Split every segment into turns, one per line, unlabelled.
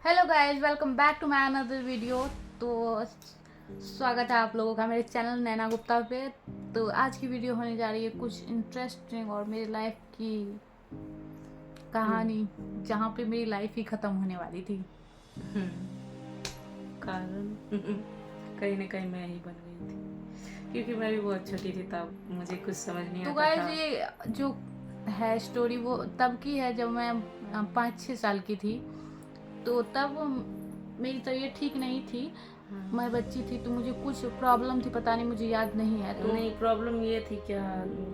Hello guys, welcome back to my another video. तो स्वागत है आप लोगों का मेरे चैनल नैना गुप्ता पे। तो आज की वीडियो होने जा रही है कुछ इंटरेस्टिंग और मेरी लाइफ की कहानी, जहाँ पे मेरी लाइफ ही ख़त्म होने वाली थी।
कारण कहीं ना कहीं मैं ही बन गई थी, क्योंकि मैं भी बहुत छोटी थी तब मुझे कुछ समझ नहीं
तो
आता
गाइस,
था।
ये जो है स्टोरी वो तब की है जब मैं 5-6 साल की थी। तो तब मेरी तबीयत ठीक नहीं थी, मैं बच्ची थी, तो मुझे कुछ प्रॉब्लम थी, पता नहीं, मुझे याद नहीं है। तो
नहीं, प्रॉब्लम ये थी क्या,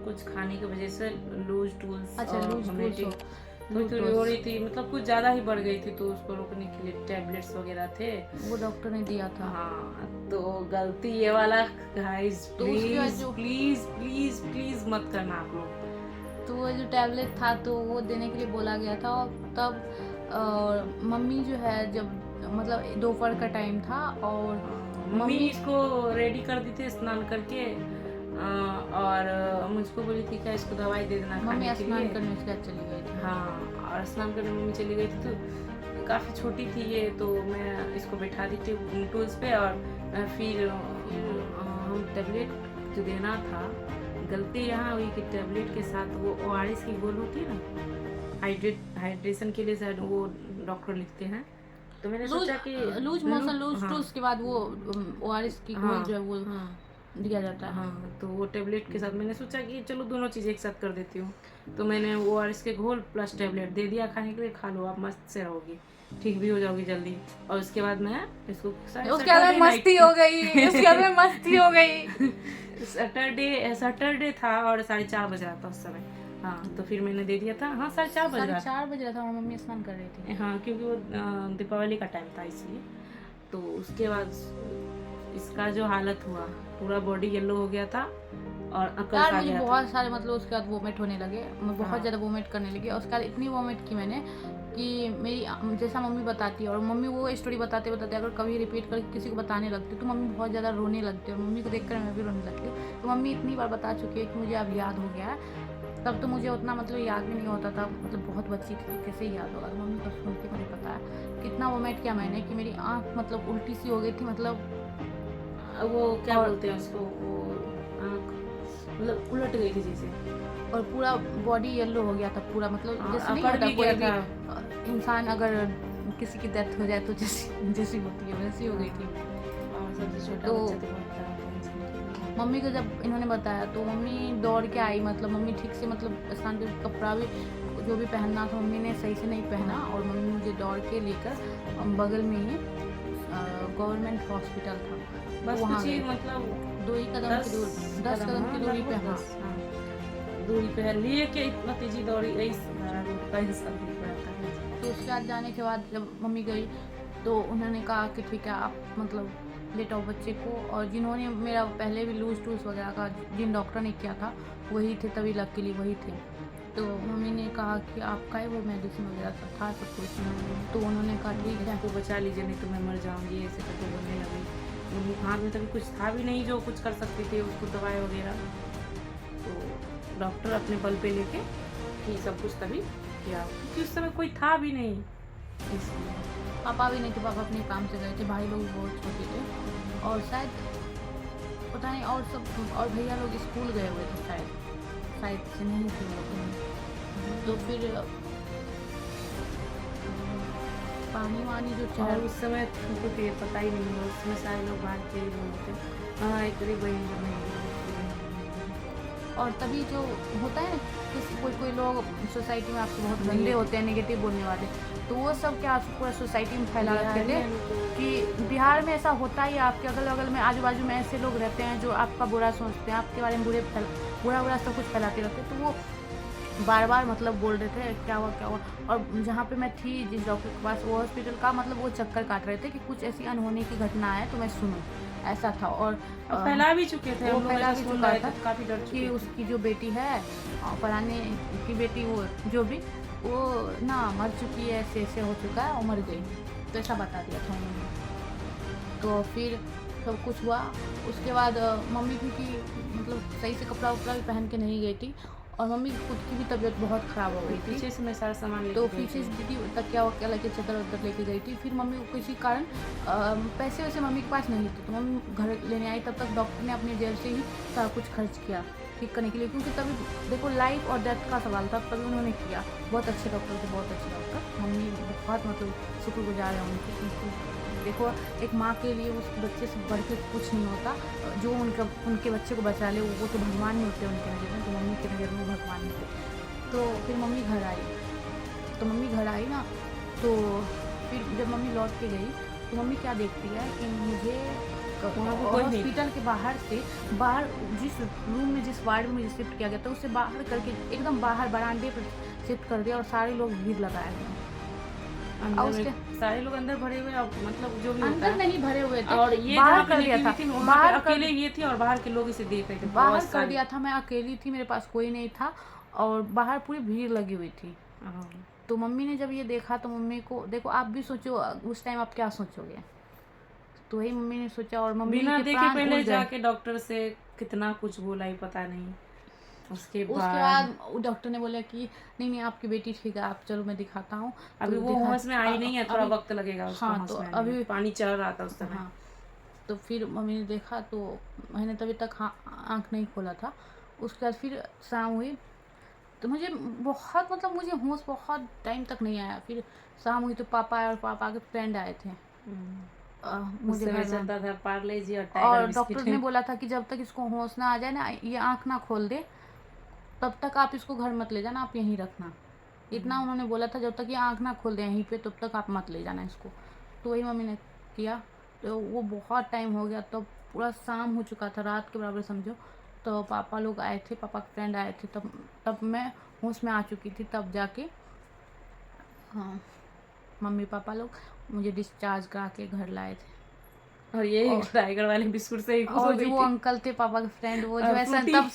कुछ खाने की वजह से लूज टूल्स
अच्छा,
और
लूज
इम्यूनिटी
टूल्स
थोड़ी थोड़ी हो रही थी, मतलब कुछ ज़्यादा ही बढ़ गई थी, तो उसको रोकने के लिए टैबलेट्स वगैरह थे।
वो डॉक्टर ने दिया था।
हाँ, तो गलती ये वाला, गाइस
तो उसके बाद
प्लीज
जो
प्लीज प्लीज प्लीज मत करना आप लोग।
तो वो जो टैबलेट था तो वो देने के लिए बोला गया था। और तब मम्मी जो है, जब मतलब दोपहर का टाइम था और
मम्मी इसको रेडी कर दी थी स्नान करके, और मुझको बोली थी क्या इसको दवाई दे देना
मम्मी
खाने के
स्नान
लिए।
करने उसके बाद चली गई थी।
हाँ, और स्नान करने मम्मी चली गई थी, तो काफ़ी छोटी थी ये, तो मैं इसको बैठा दी थी टूल्स पे, और फिर हम टेबलेट जो देना था, गलती यहाँ हुई कि टेबलेट के साथ वो ORS की गोल होती है ना, हाइड्रेशन के लिए शायद वो डॉक्टर लिखते हैं, तो मैंने सोचा कि
लूज मोशन, लूज
हाँ,
टू, उसके बाद वो ORS की गोल
हाँ,
जो है वो
हाँ,
दिया जाता है।
हाँ, तो वो टेबलेट के साथ मैंने सोचा कि चलो दोनों चीज़ें एक साथ कर देती हूँ, तो मैंने ORS के घोल प्लस टेबलेट दे दिया खाने के लिए, खा लो आप, मस्त से रहोगी, ठीक भी हो जाओगी जल्दी। और उसके बाद मैं इसको
उसके बाद में मस्ती हो गई, उसके बाद में मस्ती हो गई।
सैटरडे था और 4:30 बज रहा था उस समय। हाँ, तो फिर मैंने दे दिया था। हाँ, 4:30 बज रहा था।
4:30 बज रहा था और मम्मी स्नान कर रही थी।
हाँ, क्योंकि वो दीपावली का टाइम था इसलिए। तो उसके बाद इसका जो हालत हुआ, पूरा बॉडी येलो हो गया था और अकल
यार
आ
मुझे
गया
बहुत
था।
सारे, मतलब उसके बाद वोमिट होने लगे, मैं बहुत
हाँ।
ज़्यादा वोमिट करने लगी। और उसके बाद इतनी वोमिट की मैंने कि मेरी, जैसा मम्मी बताती है, और मम्मी वो स्टोरी बताते बताते अगर कभी रिपीट करके किसी को बताने लगती तो मम्मी बहुत ज़्यादा रोने लगती है, और मम्मी को देखकर मैं भी रोने लगती हूँ। तो मम्मी इतनी बार बता चुकी है कि मुझे अब याद हो गया है। तब तो मुझे उतना मतलब याद भी नहीं होता था, मतलब बहुत बच्ची थी, तो कैसे याद होगा। तो मम्मी को सुन के मुझे पता है कितना वोमिट किया मैंने कि मेरी आँख मतलब उल्टी सी हो गई थी, मतलब
वो क्या
और
बोलते हैं उसको, वो आँख मतलब उलट गई थी जैसे,
और पूरा बॉडी येलो हो गया था पूरा, मतलब जैसे नहीं
अकड़
होता
भी
कोई
गया
भी
था।
इंसान अगर किसी की डेथ हो जाए तो जैसी जैसी होती है वैसी हो गई थी।
और सबसे छोटा
तो
बच्चा तो बहुत था।
मम्मी को जब इन्होंने बताया तो मम्मी दौड़ के आई, मतलब मम्मी ठीक से, मतलब स्नान के कपड़ा भी जो भी पहनना था मम्मी ने सही से नहीं पहना, और मम्मी मुझे दौड़ के लेकर बगल में ही गवर्नमेंट हॉस्पिटल था,
बस
वहाँ
कुछ ही
गई।
मतलब
2 ही कदम की दूरी, 10 कदम की दूरी पे। हाँ,
दूरी पे है, लिए के इतना तेजी दौड़ी गई, सारा रोड का हिस्सा दिख रहा था।
तो उसके बाद जाने के बाद जब मम्मी गई तो उन्होंने कहा कि ठीक है, आप मतलब लेटाओ बच्चे को। और जिन्होंने मेरा पहले भी लूज टूल्स वगैरह का जिन डॉक्टर ने किया था वही थे, तभी लकीली वही थे। तो मम्मी ने कहा कि आपका है वो मेडिसिन वगैरह सब था सब कुछ। तो उन्होंने कहा ठीक है,
को बचा लीजिए, नहीं तो मैं मर जाऊंगी, ऐसे करके बोलने लगी। मम्मी के हाथ में तभी कुछ था भी नहीं जो कुछ कर सकती थी उसको, दवाई वगैरह। तो डॉक्टर अपने बल पे लेके ही सब कुछ तभी किया, क्योंकि उस समय कोई था भी नहीं इसलिए।
पापा भी नहीं थे, पापा अपने काम से गए थे, भाई लोग बहुत छोटे थे, और शायद पता नहीं, और सब, और भैया लोग स्कूल गए हुए थे शायद, शायद से नहीं थे वो लोग। तो फिर पानी वानी जो
और
चढ़,
उस समय तुमको तो ये पता ही नहीं हुआ, उस समय सारे लोग बाहर के ही बोलते, हाँ एक बड़ी बहन बनेगी।
और तभी जो होता है ना, किसी कोई कोई लोग सोसाइटी में आपके बहुत गंदे होते हैं, नेगेटिव बोलने वाले, तो वो सब क्या पूरा सोसाइटी में फैला रखते थे कि बिहार में ऐसा होता ही है, आपके अगल बगल में आजू बाजू में ऐसे लोग रहते हैं जो आपका बुरा सोचते हैं, आपके बारे में बुरा सब कुछ फैलाते रहते हैं। तो वो बार बार मतलब बोल रहे थे क्या हुआ क्या हुआ। और जहाँ पे मैं थी जिस डॉक्टर के पास, वो हॉस्पिटल का मतलब वो चक्कर काट रहे थे कि कुछ ऐसी अनहोनी की घटना है तो मैं सुनूं, ऐसा था। और
फैला भी चुके थे,
वो
हम लोग
फैला
ऐसे
भी
सुन
चुका
रहे
था
थे, काफी डर
कि
चुके थे।
उसकी जो बेटी है, फलाने की बेटी, वो जो भी, वो ना मर चुकी है, ऐसे हो चुका है और मर गई, तो ऐसा बता दिया था उन्होंने। तो फिर सब कुछ हुआ। उसके बाद मम्मी क्योंकि मतलब सही से कपड़ा उपड़ा भी पहन के नहीं गई थी, और मम्मी की खुद की भी तबीयत बहुत ख़राब हो गई थी।
पीछे से मैं सारा सामान लेके
तो
गई
पीछे
थी।
से दीदी तकिया वकिया लेके चादर उधर लेके गई थी। फिर मम्मी को किसी कारण पैसे वैसे मम्मी के पास नहीं थे, तो मम्मी घर लेने आई। तब तक डॉक्टर ने अपनी जेब से ही सारा कुछ खर्च किया ठीक करने के लिए, क्योंकि तभी देखो लाइफ और डेथ का सवाल था, तभी उन्होंने किया। बहुत अच्छे डॉक्टर थे, बहुत अच्छे डॉक्टर। मम्मी बहुत मतलब शुक्रगुजार है उनकी, क्योंकि देखो एक माँ के लिए उस बच्चे से बढ़ के कुछ नहीं होता। जो उनके बच्चे को बचा ले वो तो भगवान ही होते हैं उनके नज़र में, तो मम्मी के नज़र में भगवान ही थे। तो फिर मम्मी घर आई ना, तो फिर जब मम्मी लौट के गई तो मम्मी क्या देखती है कि मुझे
वहाँ पे कोई नहीं।
हॉस्पिटल के बाहर जिस रूम में जिस वार्ड में मुझे शिफ्ट किया गया था उससे बाहर करके एकदम बाहर बरामदे पर शिफ्ट कर दिया, और सारे लोग भीड़ लगाए हुए हैं। और
अंदर
उसके
में सारे लोग अंदर भरे हुए, अब मतलब जो भी होता
अंदर
है।
नहीं भरे हुए थे,
और ये
बाहर
जहाँ पे
कर दिया
लेटी
था,
हुई थी वहाँ
बाहर
पे
कर
अकेले ये थी और बाहर के लोग इसे देख रहे थे।
बाहर
बहुत
कर
सारे।
दिया था। मैं अकेली थी, मेरे पास कोई नहीं था, और बाहर पूरी भीड़ लगी हुई थी।
हाँ।
तो मम्मी ने जब ये देखा तो मम्मी को, देखो आप भी सोचो उस टाइम आप क्या सोचोगे, तो वही मम्मी ने सोचा, और मम्मी
बिना
के
देखे
प्राण
पहले
उड़ गए।
जाके डॉक्टर से कितना कुछ बोला ही पता नहीं। उसके
उसके
बाद
बाद डॉक्टर ने बोला कि नहीं आपकी बेटी ठीक है, आप चलो मैं दिखाता हूँ।
अभी
तो
वो होश में आई नहीं है, थोड़ा
अभी-
वक्त लगेगा उसको
हाँ,
होश
तो
में आने में।
अभी
पानी चल रहा था उस समय।
हाँ, तो फिर मम्मी ने देखा, तो मैंने तभी तक आँख नहीं खोला था। उसके बाद फिर शाम हुई, तो मुझे बहुत मतलब मुझे होश बहुत टाइम तक नहीं आया। फिर शाम हुई तो पापा आए, और पापा के फ्रेंड आए थे मुझे
मुझे
घर में।
चलता था पार्ले जी और टाइगर
और
बिस्किट।
डॉक्टर ने बोला था कि जब तक इसको होश ना आ जाए ना, ये आँख ना खोल दे, तब तक आप इसको घर मत ले जाना, आप यहीं रखना। इतना उन्होंने बोला था, जब तक ये आँख ना खोल दे यहीं पे, तब तक आप मत ले जाना इसको। तो वही मम्मी ने किया। तो वो बहुत टाइम हो गया, तो पूरा शाम हो चुका था, रात के बराबर समझो। तो पापा लोग आए थे, पापा के फ्रेंड आए थे, तब मैं होश में आ चुकी थी, तब जाके हाँ मम्मी पापा लोग मुझे डिस्चार्ज करा के घर लाए थे।
और ये टाइगर वाले बिस्कुट से ही खुश हो
और
गई
जो वो
थी।
अंकल थे पापा के फ्रेंड, वो जो
और
है
फ्रूटी।
तब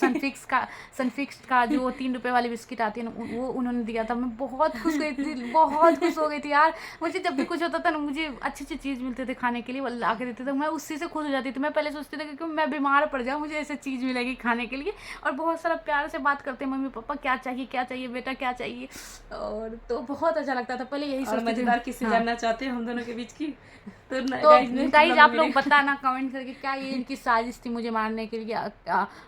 सनफिक्स का जो 3 रुपए वाली बिस्किट आती है ना, वो उन्होंने दिया था। मैं बहुत खुश गई थी, बहुत खुश हो गई थी यार। मुझे जब भी कुछ होता था ना, मुझे अच्छी चीज़ मिलते थे खाने के लिए, वो ला के देते थे, मैं उसी से खुश हो जाती थी। मैं पहले सोचती थी कि मैं बीमार पड़ जाऊँ, मुझे ऐसी चीज़ मिलेगी खाने के लिए। और बहुत सारा प्यार से बात करते मम्मी पापा, क्या चाहिए बेटा, क्या चाहिए। और तो बहुत अच्छा लगता था, पहले यही
और
सोचती
मजेदार
थी।
किससे
हाँ।
जानना चाहते हैं हम दोनों के बीच की? तो
गाइज आप लोग बताना कमेंट करके, क्या ये इनकी साजिश थी मुझे मारने के लिए,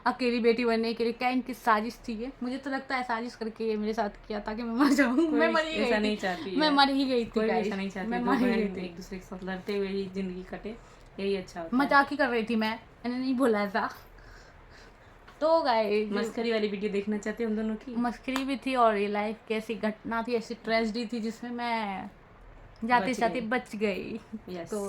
अकेली बेटी बनने के लिए? क्या इनकी साजिश थी ये? मुझे तो लगता है साजिश करके ये मेरे साथ किया ताकि मैं मर जाऊँ। मैं मर ही
ऐसा
गई
नहीं
थी,
चाहती
मैं
है।
मर ही गई थी
कोई भी
guys।
ऐसा नहीं चाहती।
मैं
दो
मर ही
बहन
गई थी।
एक दूसरे के साथ लड़ते हुए ही जिंदगी कटे, यही अच्छा होता है।
मजाक ही कर रही थी मैंने नहीं बोला था। तो गाइस
मस्करी वाली वीडियो देखना चाहते हैं हम दोनों की?
मस्करी भी थी, और ये लाइफ की ऐसी घटना थी, ऐसी ट्रेजेडी थी जिसमें मैं जाते जाते बच गई।
यस।
तो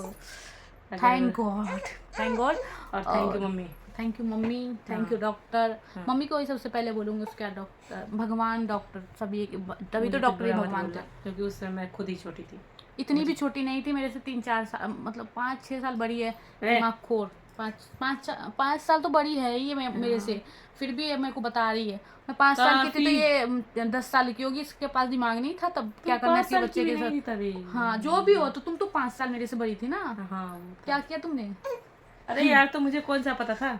थैंक गॉड
और thank you mummy.
Thank you mummy, thank you doctor. Mummy को ही सबसे पहले बोलूँगी, उसके बाद डॉक्टर, भगवान, डॉक्टर सभी, तभी तो डॉक्टर ही भगवान थे।
क्योंकि उस समय मैं खुद ही छोटी थी।
इतनी भी छोटी नहीं थी, मेरे से 3-4 साल मतलब 5-6 साल बड़ी है। दिमाग खोर 5 साल तो बड़ी है ये मेरे से, फिर भी ये मेरे को बता रही है। मैं 5 साल की थी तो ये 10 साल की होगी। इसके पास दिमाग नहीं था तब, क्या करना चाहिए बच्चे के साथ। हाँ जो भी हो, तो तुम तो 5 साल मेरे से बड़ी थी ना।
हाँ
क्या किया तुमने?
अरे यार, तो मुझे कौन सा पता था।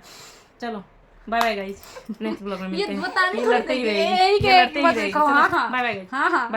चलो bye bye guys, next blog में मिलते हैं।
ये बताने
ये
थोड़ी
लड़ते ही
देंगे,
रहेगी,
यही
ये लड़ते ही
बात
रहेगी।
दिखाओ। हाँ,
बाय बाय गाइस।
हाँ।